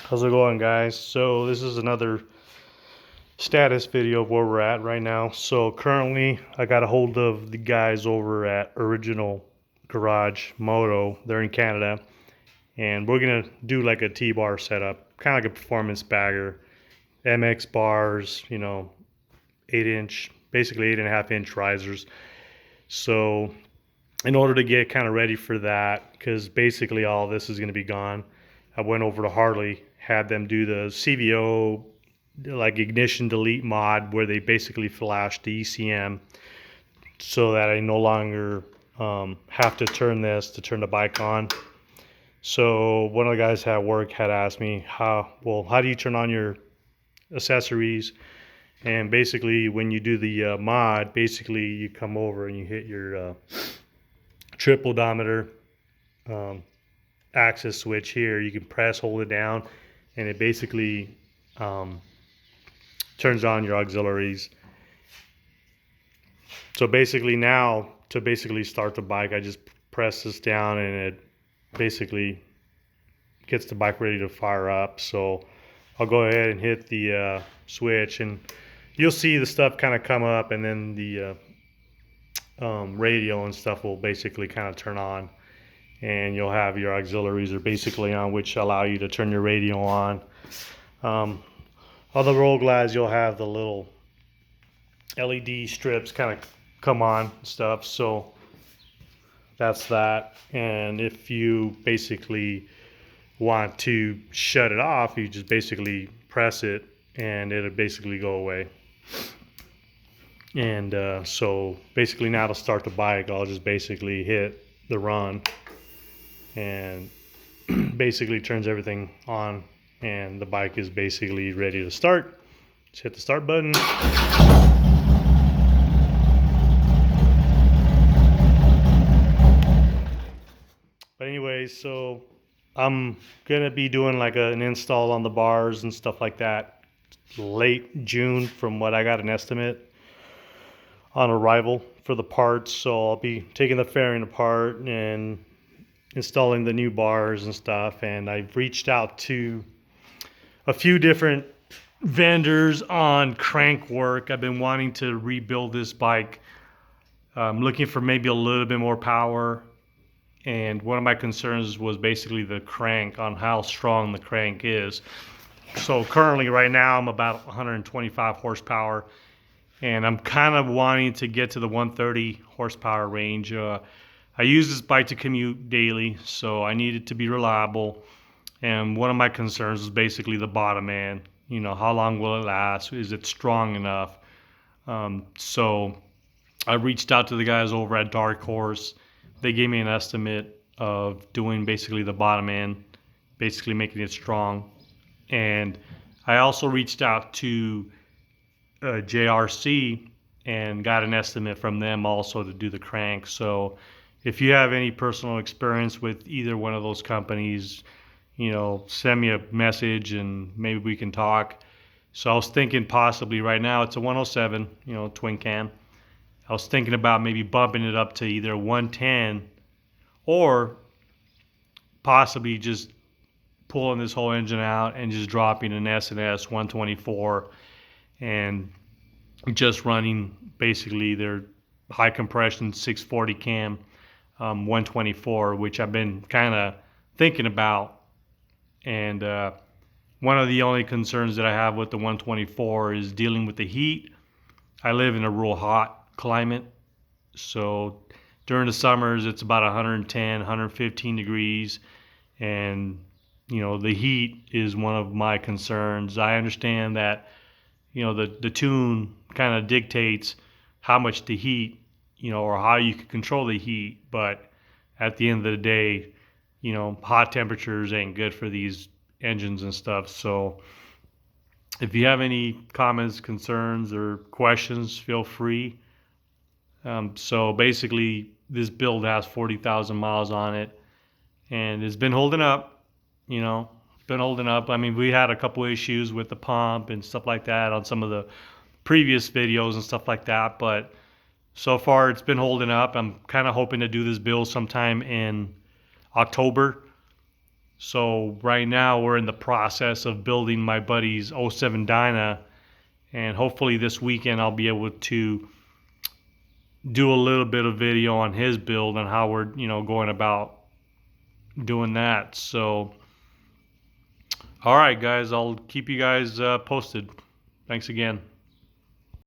How's it going, guys? So this is another status video of where we're at right now. So currently I got a hold of the guys over at Original Garage Moto. They're in Canada, and we're gonna do like a T-bar setup, kind of like a performance bagger, MX bars, 8-inch, basically 8.5-inch risers. So in order to get kind of ready for that, because basically all this is going to be gone, I went over to Harley, had them do the CVO like ignition delete mod, where they basically flash the ECM so that I no longer have to turn this to turn the bike on. So one of the guys at work had asked me how do you turn on your accessories? And basically when you do the mod, basically you come over and you hit your trip odometer access switch here. You can press, hold it down, and it basically turns on your auxiliaries. So basically now, to basically start the bike, I just press this down and it basically gets the bike ready to fire up. So I'll go ahead and hit the switch, and you'll see the stuff kind of come up, and then the radio and stuff will basically kind of turn on, and you'll have your auxiliaries are basically on, which allow you to turn your radio on. On the roll glass, you'll have the little LED strips kind of come on and stuff. So that's that. And if you basically want to shut it off, you just basically press it and it'll basically go away. And so basically now to start the bike, I'll just basically hit the run, and basically turns everything on, and the bike is basically ready to start. Just hit the start button. But anyways, so I'm gonna be doing like an install on the bars and stuff like that late June, from what I got an estimate on arrival for the parts. So I'll be taking the fairing apart and installing the new bars and stuff. And I've reached out to a few different vendors on crank work. I've been wanting to rebuild this bike. I'm looking for maybe a little bit more power. And one of my concerns was basically the crank, on how strong the crank is. So currently right now I'm about 125 horsepower, and I'm kind of wanting to get to the 130 horsepower range. I use this bike to commute daily, so I need it to be reliable. And one of my concerns is basically the bottom end. How long will it last? Is it strong enough? So I reached out to the guys over at Darkhorse. They gave me an estimate of doing basically the bottom end, basically making it strong. And I also reached out to JRC and got an estimate from them also to do the crank. So if you have any personal experience with either one of those companies, send me a message and maybe we can talk. So I was thinking possibly, right now it's a 107, twin cam. I was thinking about maybe bumping it up to either 110, or possibly just pulling this whole engine out and just dropping an S&S 124 and just running basically their high compression 640 cam 124, which I've been kind of thinking about. And one of the only concerns that I have with the 124 is dealing with the heat. I live in a real hot climate, so during the summers it's about 110, 115 degrees, and the heat is one of my concerns. I understand that the tune kind of dictates how much the heat, or how you can control the heat, but at the end of the day, hot temperatures ain't good for these engines and stuff. So if you have any comments, concerns, or questions, feel free. So basically this build has 40,000 miles on it, and it's been holding up. I mean, we had a couple issues with the pump and stuff like that on some of the previous videos and stuff like that, but so far it's been holding up. I'm kind of hoping to do this build sometime in October, So right now we're in the process of building my buddy's '07 Dyna, and hopefully this weekend I'll be able to do a little bit of video on his build and how we're, going about doing that. So, all right, guys, I'll keep you guys posted. Thanks again.